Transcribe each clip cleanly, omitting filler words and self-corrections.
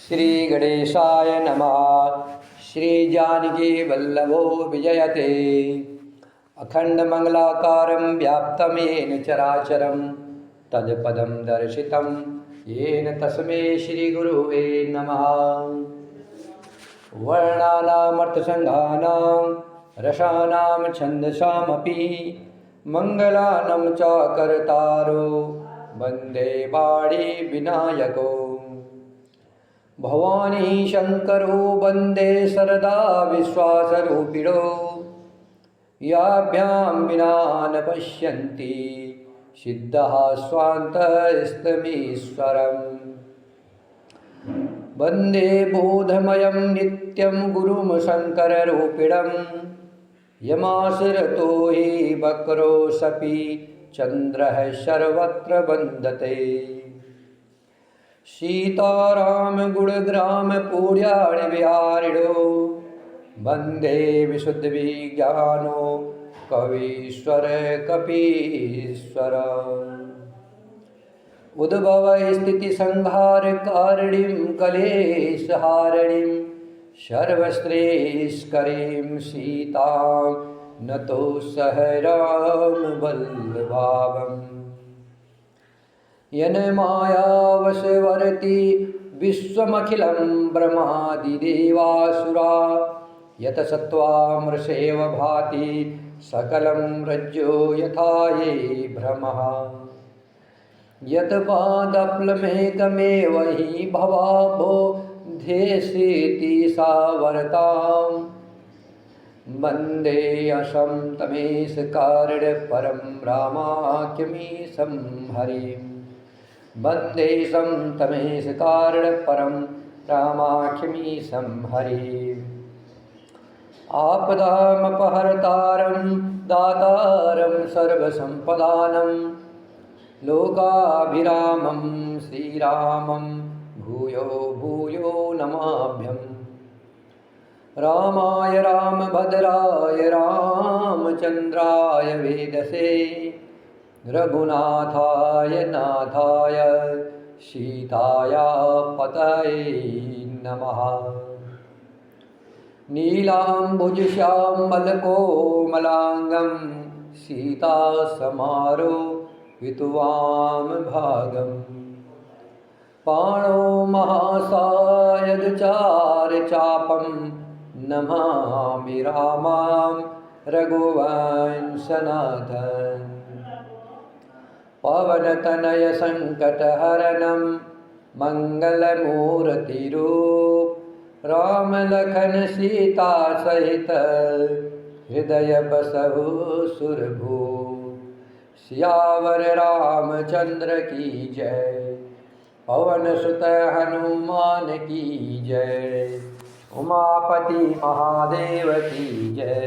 श्री गणेशाय नमः। श्री जानकी वल्लभो विजयते। अखंड मंगलाकारं व्याप्तं येन चराचरं तत्पदं दर्शितं येन तस्मै श्री गुरुवे नमः। वर्णानामर्थसंघानां रसानां छन्दसामपि मंगलानं च कर्तारो वन्दे वाणी विनायको। भवानी शंकरो वन्दे सरदा विश्वासरूपिणो याभ्यां विना न पश्यन्ति सिद्धः स्वान्तस्तमीश्वरम्। वन्दे बोधमयं नित्यं गुरुं शङ्कररूपिणं यमाशिरतो हि वक्रोऽसपि चन्द्रः सर्वत्र वन्दते। सीताराम गुणग्राम पूर्याणि विहारिणो वन्दे विशुद्धविज्ञानो कवीश्वर कपीश्वर। उद्भव स्थिति संहार कारिणीं कलेशहारिणीं सर्वश्रेष्ठकरीं सीतां नतोऽस्मि राम वल्लभाम्। येन मायावशवर्ती विश्वमखिलं ब्रह्मादिदेवासुरा यतसत्त्वामृषेव भाति सकलं रज्जो यथा ये भ्रमः। यत्पादप्लमेकमेव हि भवाबोधेसेति सावरतां वन्दे असं तमेशकारणपरं रामाख्यमीशं हरिं। वन्दे सं तमेशकारणपरं रामाख्यमीशं हरिम्। आपदामपहर्तारं दातारं सर्वसम्पदानं लोकाभिरामं श्रीरामं भूयो भूयो नमाभ्यं। रामाय रामभद्राय रामचन्द्राय वेदसे रघुनाथाय नाथाय सीताया पतये नमः। नीलाम्बुजश्यामलकोमलाङ्गं सीतासमारोपितवाम भागम्। पाणौ महासायगचारचापं नमामि रामां रघुवंशनाथम्। पवनतनय संकटहरणं मंगलमूर्तिरूप राम लखन सीता सहित हृदय बसहु सुरभू। सियावर रामचंद्र की जय पवन सुत हनुमान की जय उमापति महादेव की जय।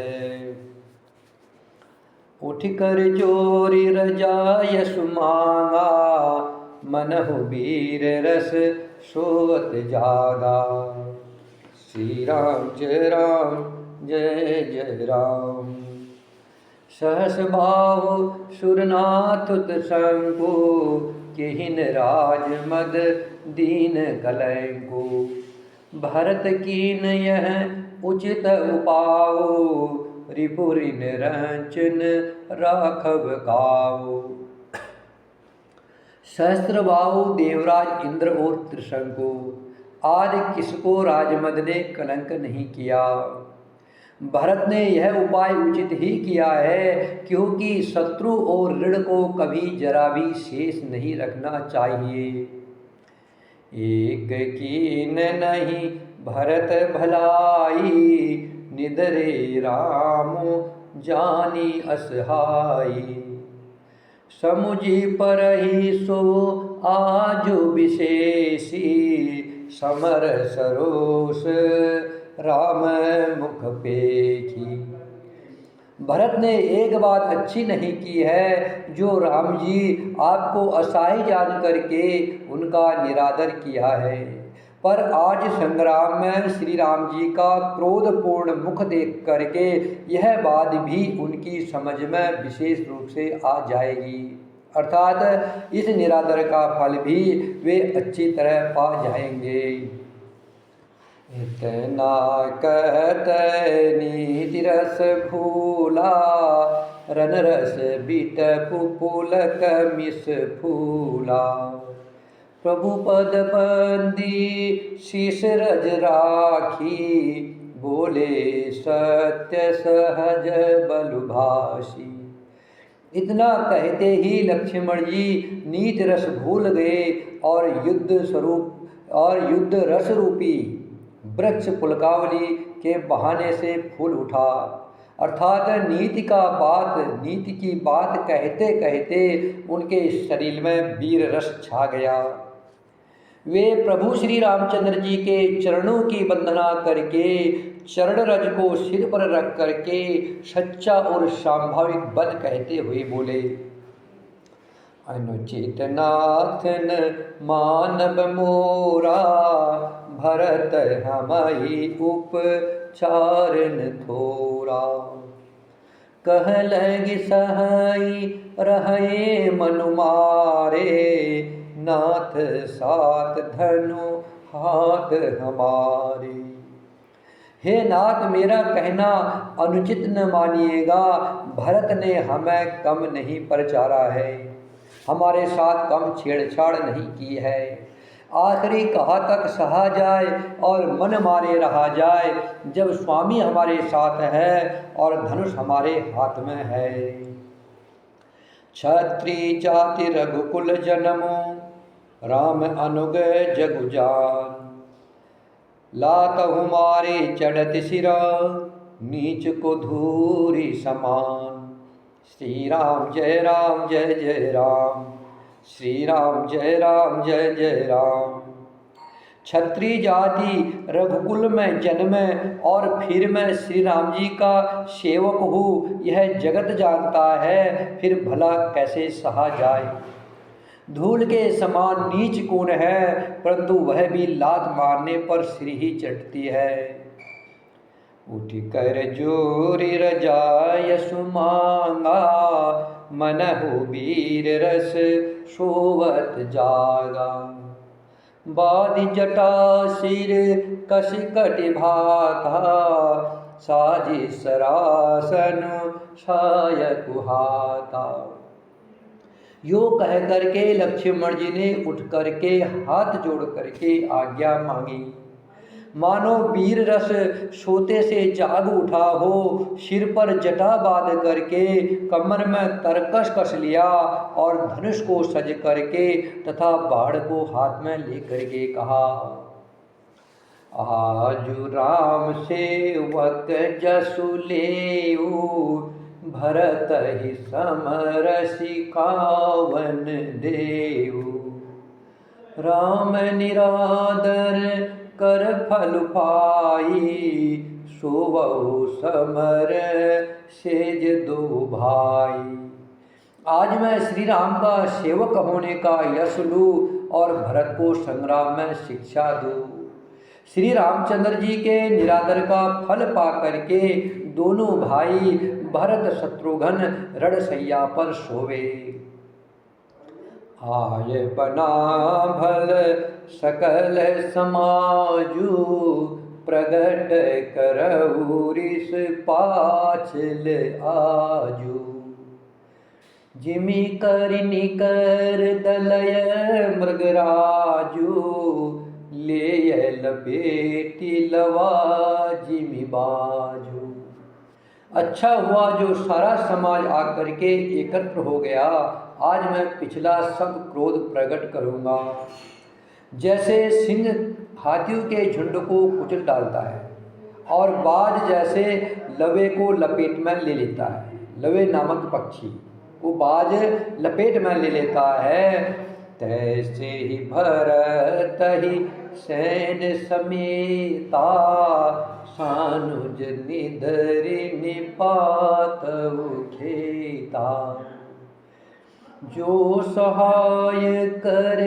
उठकर चोरी रजाय सुमांगा मनहु वीर रस सोत जागा। श्री राम जय जय राम। सहस भाव सुरनाथुत शंकु किहिन राज मद दीन कलंकु। भरत कीन यह उचित उपाओ रिपुरि निरंचन राघव काऊ। सहस्त्रबाहु देवराज इंद्र और त्रिशंकु आज किसको राजमद ने कलंक नहीं किया। भरत ने यह उपाय उचित ही किया है क्योंकि शत्रु और ऋण को कभी जरा भी शेष नहीं रखना चाहिए। एक कीन नहीं भरत भलाई निदरे राम जानी असहाई। समुझी पर ही सो आज विशेषी समर सरोस राम मुख पेखी। भरत ने एक बात अच्छी नहीं की है जो राम जी आपको असहाय जान करके उनका निरादर किया है। पर आज संग्राम में श्री राम जी का क्रोधपूर्ण मुख देख करके यह बात भी उनकी समझ में विशेष रूप से आ जाएगी। अर्थात इस निरादर का फल भी वे अच्छी तरह पा जाएंगे। इतना कहत नीति रस भूला, रन रस बीट पुलक मिस फूला। प्रभु पद बंदी शीश रज राखी, बोले सत्य सहज बलभाषी। इतना कहते ही लक्ष्मण जी नीत रस भूल गए और युद्ध रस रूपी वृक्ष पुलकावली के बहाने से फूल उठा। अर्थात नीति की बात कहते कहते उनके शरीर में वीर रस छा गया। वे प्रभु श्री रामचंद्र जी के चरणों की वंदना करके चरण रज को सिर पर रख करके सच्चा और स्वाभाविक बल कहते हुए बोले, अनुचित नाथन मानव मोरा, भरत हमहि उपचारन थोरा। कह लगी सहाई रहे मनु मारे, नाथ साथ धनु हाथ हमारे। हे नाथ, मेरा कहना अनुचित न मानिएगा। भरत ने हमें कम नहीं परचारा है, हमारे साथ कम छेड़छाड़ नहीं की है। आखिरी कहा तक सहा जाए और मन मारे रहा जाए, जब स्वामी हमारे साथ है और धनुष हमारे हाथ में है। क्षत्रिय जाति रघुकुल जन्मो, राम अनुग जगु जान। लातहु मारे चढ़त सिरा, नीच को धूरी समान। श्री राम जय जय राम, श्री राम जय जय राम। क्षत्रिय जाति रघुकुल में जन्मे और फिर मैं श्री राम जी का सेवक हूँ, यह जगत जानता है, फिर भला कैसे सहा जाए। धूल के समान नीच कौन है, परंतु वह भी लात मारने पर सिर ही चटती है। उठ कर जोरी रजाय सुमांगा, मनहु वीर रस सोवत जागा। बादि जटा सिर कस कटि भाता, साजी सरासन छाय कुहाता। यो कह करके लक्ष्मण जी ने उठ करके हाथ जोड़ करके आज्ञा मांगी। मानो वीर रस सोते से जाग उठा हो, सिर पर जटा बांध करके कमर में तरकश कस लिया और धनुष को सज करके तथा बाण को हाथ में लेकर के कहा, आजु राम सेवक जसु लेऊ, भरत ही समरसि कावन देऊ। राम निरादर कर फल पाई, सोवहु समर सेज दो भाई। आज मैं श्री राम का सेवक होने का यश लूँ और भरत को संग्राम में शिक्षा दूँ। श्री रामचंद्र जी के निरादर का फल पा करके दोनों भाई भरत शत्रुघ्न रणशैया पर सोवे। आय बना भल सकल समाजू, प्रगट करहु रिस पाछल आजू। जिमि कर निकर दलय मृगराजू, ले लपेटी लवा जिमि बाजू। अच्छा हुआ जो सारा समाज आकर के एकत्र हो गया। आज मैं पिछला सब क्रोध प्रकट करूँगा। जैसे सिंह हाथियों के झुंड को कुचल डालता है और बाज जैसे लवे को लपेट में ले लेता है, लवे नामक पक्षी को बाज लपेट में ले लेता है, तैसे ही भरत ही सैन समेता, सानुज निधरि निपात खेता। जो सहाय कर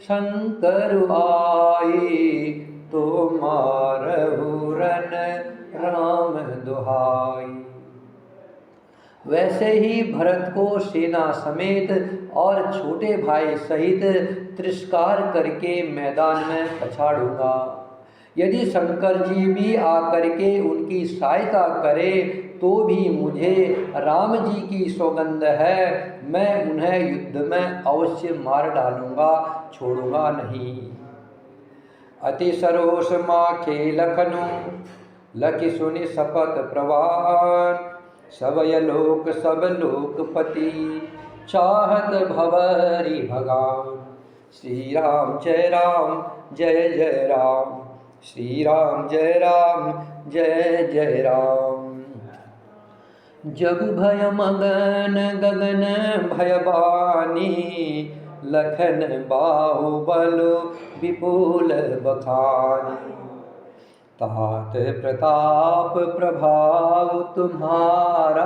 शंकर आए, तो मारहु रन राम दुहाई। वैसे ही भरत को सेना समेत और छोटे भाई सहित तिरस्कार करके मैदान में पछाड़ूंगा। यदि शंकर जी भी आकर के उनकी सहायता करे तो भी मुझे राम जी की सौगंध है, मैं उन्हें युद्ध में अवश्य मार डालूंगा, छोड़ूंगा नहीं। अति सरोष माखे लखनु लखि सुनि शपथ प्रवान, सब यलोक सब लोकपति चाहत भवरी भगान। श्री राम जय राम जय जय राम, श्री राम जय राम जय जय राम। जग भय मगन गगन भयबानी, लखन बाहुबल विपुल बखानी। तात प्रताप प्रभाव तुम्हारा,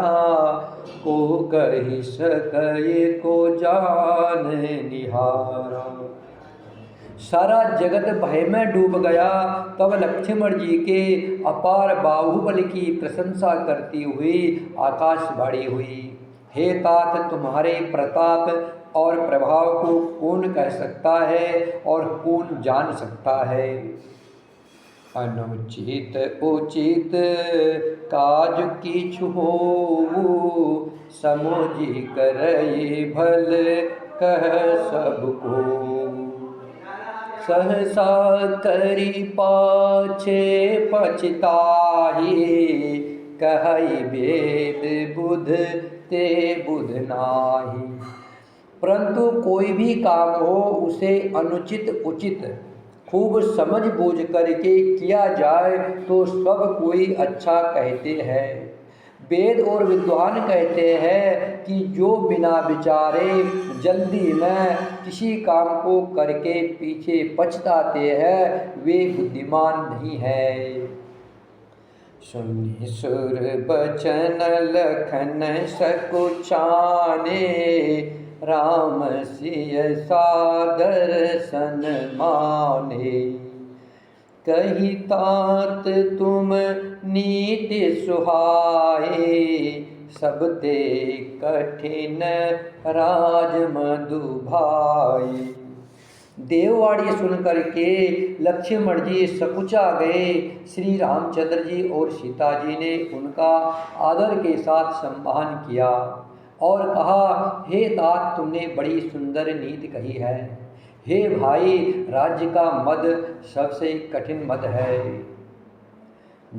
को कहि सके को जान निहारा। सारा जगत भय में डूब गया। तब लक्ष्मण जी के अपार बाहुबल की प्रशंसा करती हुई आकाशवाणी हुई, हे तात तुम्हारे प्रताप और प्रभाव को कौन कह सकता है और कौन जान सकता है। अनुचित उचित काज किछु होऊ, समुझि करई भल कह सबको। सहसा करी पाछे पछताहि, कहई वेद बुध ते बुध नाही। परंतु कोई भी काम हो उसे अनुचित उचित खूब समझ बूझ करके किया जाए तो सब कोई अच्छा कहते हैं। वेद और विद्वान कहते हैं कि जो बिना विचारे जल्दी में किसी काम को करके पीछे पछताते हैं वे बुद्धिमान नहीं है। सुनि सुर बचन लखन सकुचाने, राम सिय सादर सन माने। कही तात तुम नीति सुहाए, सब ते कठिन राज मधु भाई। देववाणी सुन करके लक्ष्मण जी सकुचा गए। श्री रामचंद्र जी और सीता जी ने उनका आदर के साथ सम्मान किया और कहा, हे तात तुमने बड़ी सुंदर नीति कही है। हे भाई, राज्य का मद सबसे कठिन मद है।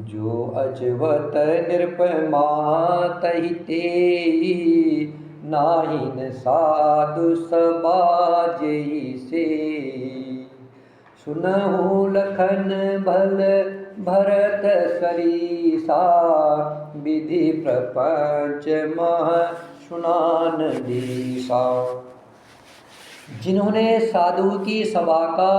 जो अजवत निरपमा तहि तेई, नाहिन साधु समाजई से। सुनहु लखन भल भरत सरीसा, विधि प्रपंच मह सुनान दीसा। जिन्होंने साधु की सभा का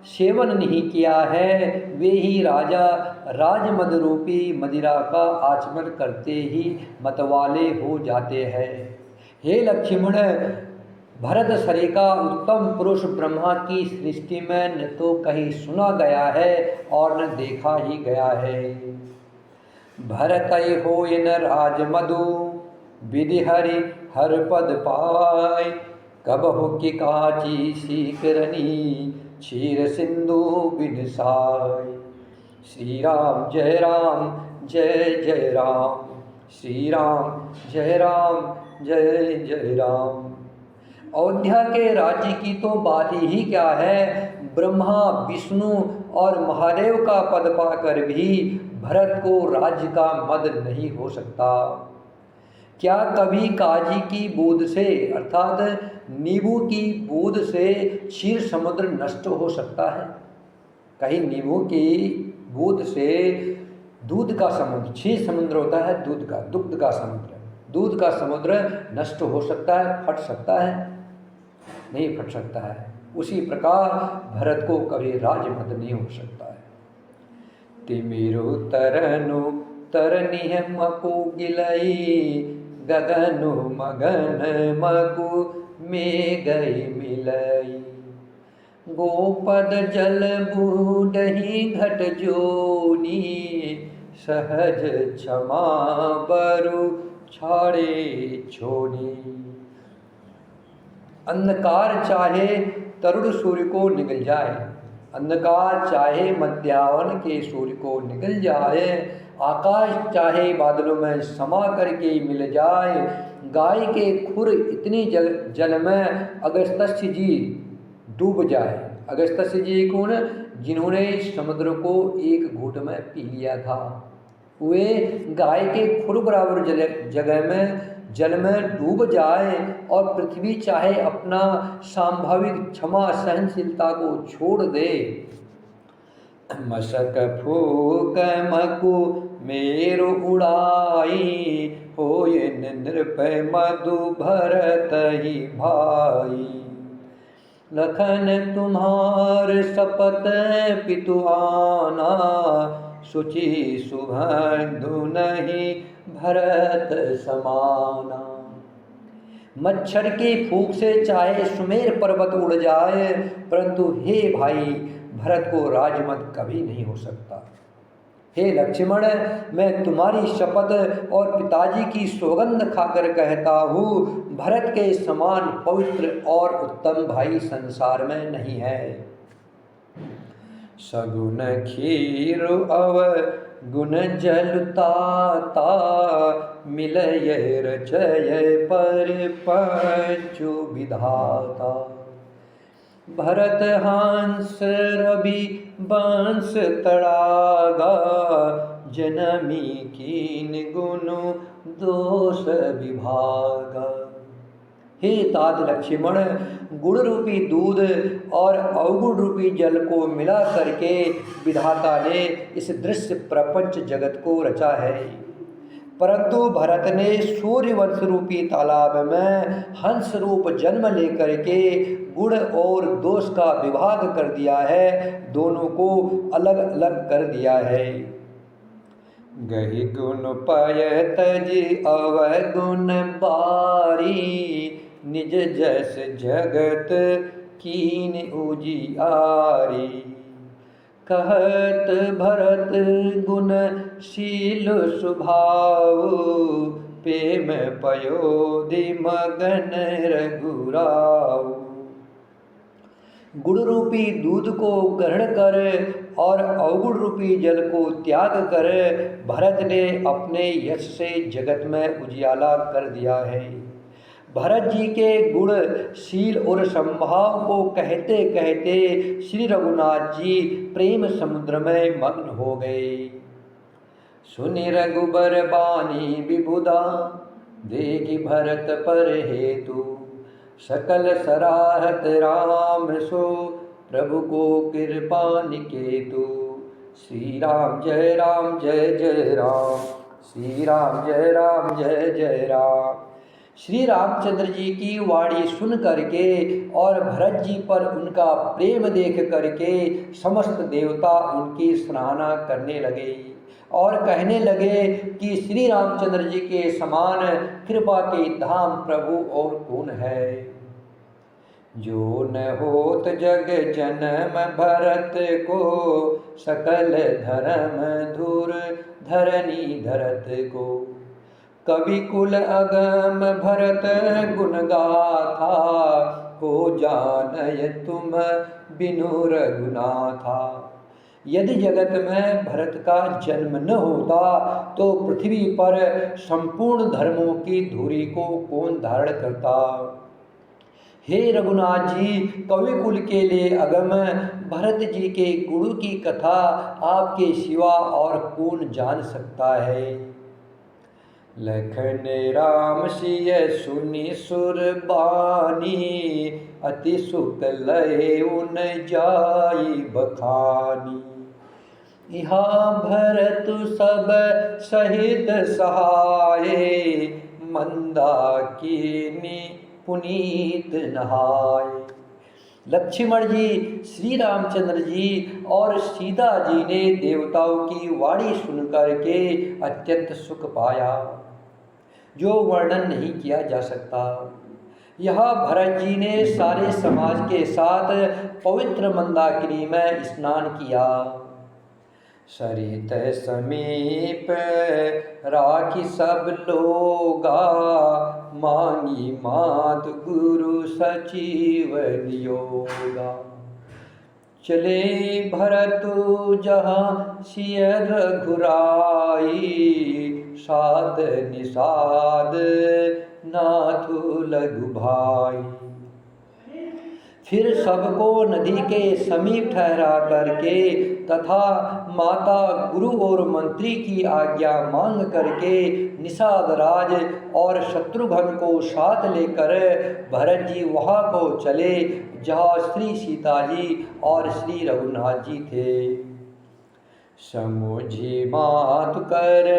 सेवन नहीं किया है वे ही राजा राजमद रूपी मदिरा का आचमन करते ही मतवाले हो जाते हैं। हे लक्ष्मण, भरत सरी का उत्तम पुरुष ब्रह्मा की सृष्टि में न तो कहीं सुना गया है और न देखा ही गया है। भरत हो इन राजमधु, विधि हरि हर पद पाय। कबहु की काची सीकरनी, क्षीर सिंधु बिनसाय। श्री राम जय राम जय जय राम, श्री राम जय राम जय जय राम। अयोध्या के राज्य की तो बात ही क्या है, ब्रह्मा विष्णु और महादेव का पद पाकर भी भरत को राज्य का मद नहीं हो सकता। क्या कभी काजी की बूंद से अर्थात नींबू की बूंद से क्षीर समुद्र नष्ट हो सकता है? कहीं नींबू की बूंद से दूध का समुद्र, क्षीर समुद्र होता है दूध का, दुग्ध का समुद्र, दूध का समुद्र नष्ट हो सकता है, फट सकता है? नहीं फट सकता है। उसी प्रकार भरत को कभी राजमद नहीं हो सकता है। तिमिरु तरनु तरनिह मकु गिलई, गगनु मगन मकु में गई मिलई। गोपद जल बूढ़ही घट जोनी, सहज क्षमा बरु छाड़े छोनी। अंधकार चाहे तरुण सूर्य को निगल जाए, अंधकार चाहे मध्याह्न के सूर्य को निकल जाए, आकाश चाहे बादलों में समा करके मिल जाए, गाय के खुर इतनी जल में अगस्त्य जी डूब जाए। अगस्त्य जी कौन? जिन्होंने समुद्र को एक घूंट में पी लिया था। वे गाय के खुर बराबर जल में डूब जाए और पृथ्वी चाहे अपना स्वाभाविक क्षमा सहनशीलता को छोड़ दे। मशक फूक मकु मेरु उड़ाई, होय नृपय मधु भरत ही भाई। लखन तुम्हार शपथ पितु आना, शुचि सुबंधु नहीं भरत समाना। मच्छर की फूंक से चाहे सुमेर पर्वत उड़ जाए, परंतु हे भाई भरत को राजमद कभी नहीं हो सकता। हे लक्ष्मण, मैं तुम्हारी शपथ और पिताजी की सौगंध खाकर कहता हूँ, भरत के समान पवित्र और उत्तम भाई संसार में नहीं है। सगुन खीर अव गुण जलताता, मिलय रचय पर पंचु विधाता। भरत हंस रवि बंस तड़ागा, जनमी कीन गुण दोष विभागा। हे तात लक्ष्मण, गुण रूपी दूध और अवगुण रूपी जल को मिला करके विधाता ने इस दृश्य प्रपंच जगत को रचा है। परंतु भरत ने सूर्यवंश रूपी तालाब में हंस रूप जन्म लेकर के गुण और दोष का विभाग कर दिया है, दोनों को अलग अलग कर दिया है। गहि गुण पय तज अवगुण बारी, निज जस जगत कीन उजियारी। कहत भरत गुण शील स्वभाव, प्रेम पयोधि मगन रघुराव। गुण रूपी दूध को ग्रहण कर और अवगुण रूपी जल को त्याग कर भरत ने अपने यश से जगत में उजियाला कर दिया है। भरत जी के गुण शील और संभाव को कहते कहते श्री रघुनाथ जी प्रेम समुद्र में मग्न हो गए। सुनि रघुबर बानी विबुधा, देखि भरत पर हेतु। सकल सराहत राम सो, प्रभु को कृपा निकेतु। श्री राम जय राम जय जय राम, श्री राम जय राम जय जय राम। श्री रामचंद्र जी की वाणी सुन करके और भरत जी पर उनका प्रेम देख करके समस्त देवता उनकी सराहना करने लगे और कहने लगे कि श्री रामचंद्र जी के समान कृपा के धाम प्रभु और कौन है। जो न होत जग जन्म भरत को, सकल धर्म धुर धरनी धरत को। कवि कुल अगम भरत गुण गाथा, को जानय तुम बिनु रघुनाथा। यदि जगत में भरत का जन्म न होता तो पृथ्वी पर संपूर्ण धर्मों की धुरी को कौन धारण करता। हे रघुनाथ जी, कवि कुल के लिए अगम भरत जी के गुरु की कथा आपके सिवा और कौन जान सकता है। लखन राम सिय सुनि सुर बानी, अति सुख लय उन जाई बखानी। यहाँ भरत सब सहित सहाये, मंदाकिनी पुनीत नहाय। लक्ष्मण जी, श्री रामचंद्र जी और सीता जी ने देवताओं की वाणी सुनकर के अत्यंत सुख पाया, जो वर्णन नहीं किया जा सकता। यह भरत जी ने सारे समाज के साथ पवित्र मंदाकिनी में स्नान किया। सरित समीप राखी सब लोगा, मांगी मात गुरु सचिव नियोगा। चले भरत जहाँ सिय रघुराई, साध निषाद नाथु लघु भाई। फिर सबको नदी के समीप ठहरा करके तथा माता, गुरु और मंत्री की आज्ञा मांग करके निषाद राज और शत्रुघ्न को साथ लेकर भरत जी वहाँ को चले जहाँ श्री सीता जी और श्री रघुनाथ जी थे। समुझी मातु कर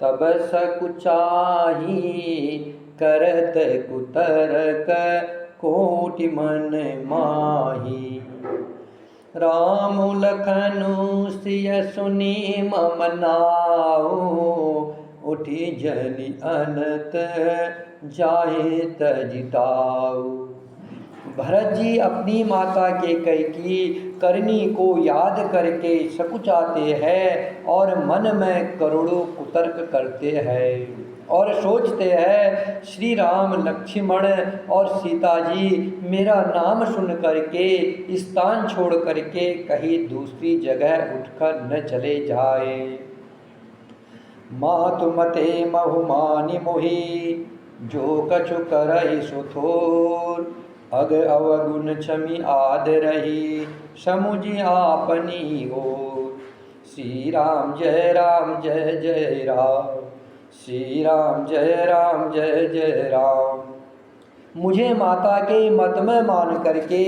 तब सकुचाही, करत कुतरक कोटि मन माही। राम लखनु सिय सुनी मम नाऊ, उठी जनि अनत जाए तजिताऊ। भरत जी अपनी माता के कैकेयी करनी को याद करके सकुचाते हैं और मन में करोड़ों कुतर्क करते हैं और सोचते हैं श्री राम, लक्ष्मण और सीता जी मेरा नाम सुन करके स्थान छोड़ करके कहीं दूसरी जगह उठकर न चले जाए। मातु मते बहुमानि मोहि, जो कछु करहि सो थोर। अग अवगुण क्षमि आद रही, समुझि आपनी ओर। श्री राम जय राम जय जय राम, श्री राम जय राम जय जय राम। मुझे माता के मत में मान करके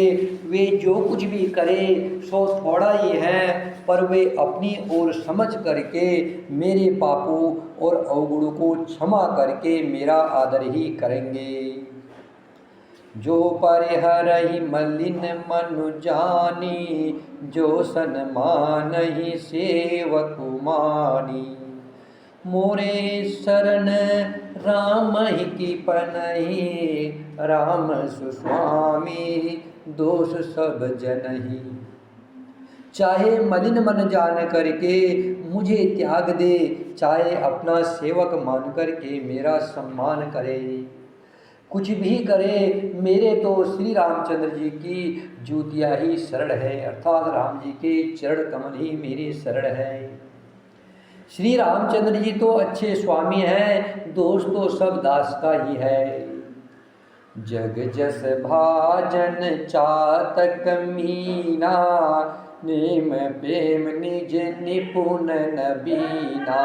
वे जो कुछ भी करे सो थोड़ा ही है, पर वे अपनी ओर समझ करके मेरे पापों और अवगुणों को क्षमा करके मेरा आदर ही करेंगे। जो परिहरहि मलिन मनु जानी, जो सन्मानहि सेवक मानी। मोरे शरण राम ही की पनहि, राम सुस्वामी दोष सब जनहि। चाहे मलिन मन जान करके मुझे त्याग दे, चाहे अपना सेवक मान करके मेरा सम्मान करे, कुछ भी करे, मेरे तो श्री रामचंद्र जी की जूतिया ही शरण है, अर्थात राम जी के चरण कमल ही मेरे शरण है। श्री रामचंद्र जी तो अच्छे स्वामी हैं, दोष तो सब दास का ही है। जग जस भाजन चातक मीना, नेम प्रेम निज निपुण नबीना।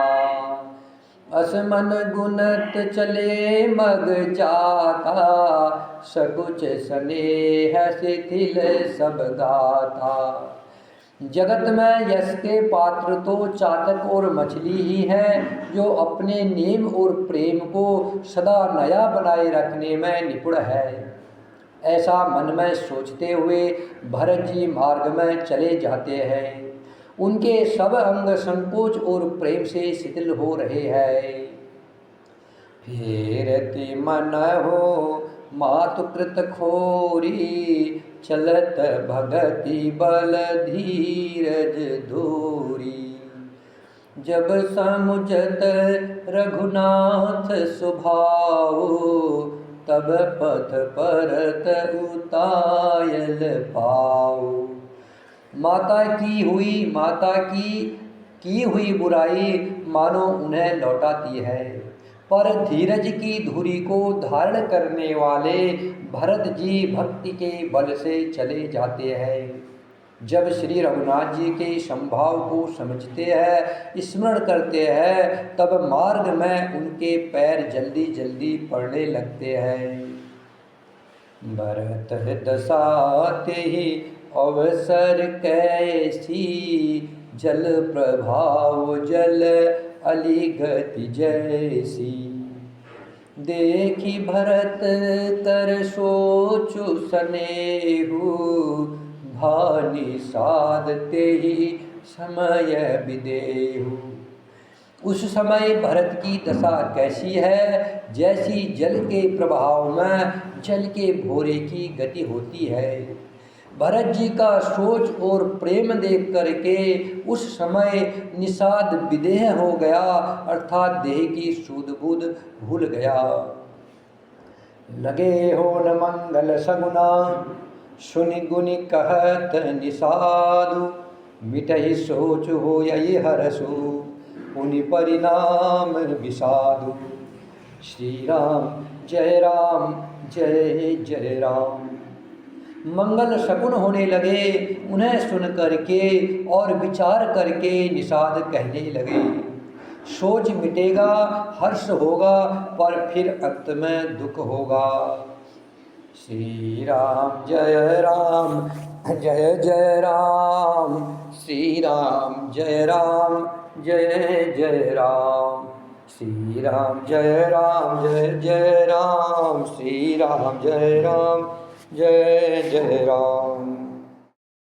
असमन गुणत चले मग जाता, सकुच स्नेह शिथिल सब गाता। जगत में यश के पात्र तो चातक और मछली ही है, जो अपने नेम और प्रेम को सदा नया बनाए रखने में निपुण है। ऐसा मन में सोचते हुए भरत जी मार्ग में चले जाते हैं। उनके सब अंग संकोच और प्रेम से शिथिल हो रहे हैं। फेरति मन हो मातु कृत खोरी, चलत भगति बल धीरज धूरी। जब समुझत रघुनाथ सुभाऊ, तब पथ परत उतायल पाऊ। माता की हुई बुराई मानो उन्हें लौटाती है, पर धीरज की धुरी को धारण करने वाले भरत जी भक्ति के बल से चले जाते हैं। जब श्री रघुनाथ जी के संभाव को समझते हैं, स्मरण करते हैं, तब मार्ग में उनके पैर जल्दी जल्दी पड़ने लगते हैं। भरत दशाते ही अवसर कैसी, जल प्रभाव जल अलिगति जैसी। देखी भरत कर सोचु सनेहु, भानि साधते ही समय विदेहु। उस समय भरत की दशा कैसी है, जैसी जल के प्रभाव में जल के भोरे की गति होती है। भरत जी का सोच और प्रेम देख करके उस समय निषाद विदेह हो गया, अर्थात देह की सूध बूध भूल गया। लगे हो न मंगल सगुना, सुनि गुनि कहत निषादु, मिटहि सोच हो यही हरसु, पुनि परिणाम विषादु। श्री राम जय जय राम। मंगल शकुन होने लगे, उन्हें सुन करके और विचार करके निषाद कहने लगे, सोच मिटेगा, हर्ष होगा, पर फिर अंत में दुख होगा। श्री राम जय राम, श्री राम जय जय राम, श्री राम जय जय राम, श्री राम जय जय राम।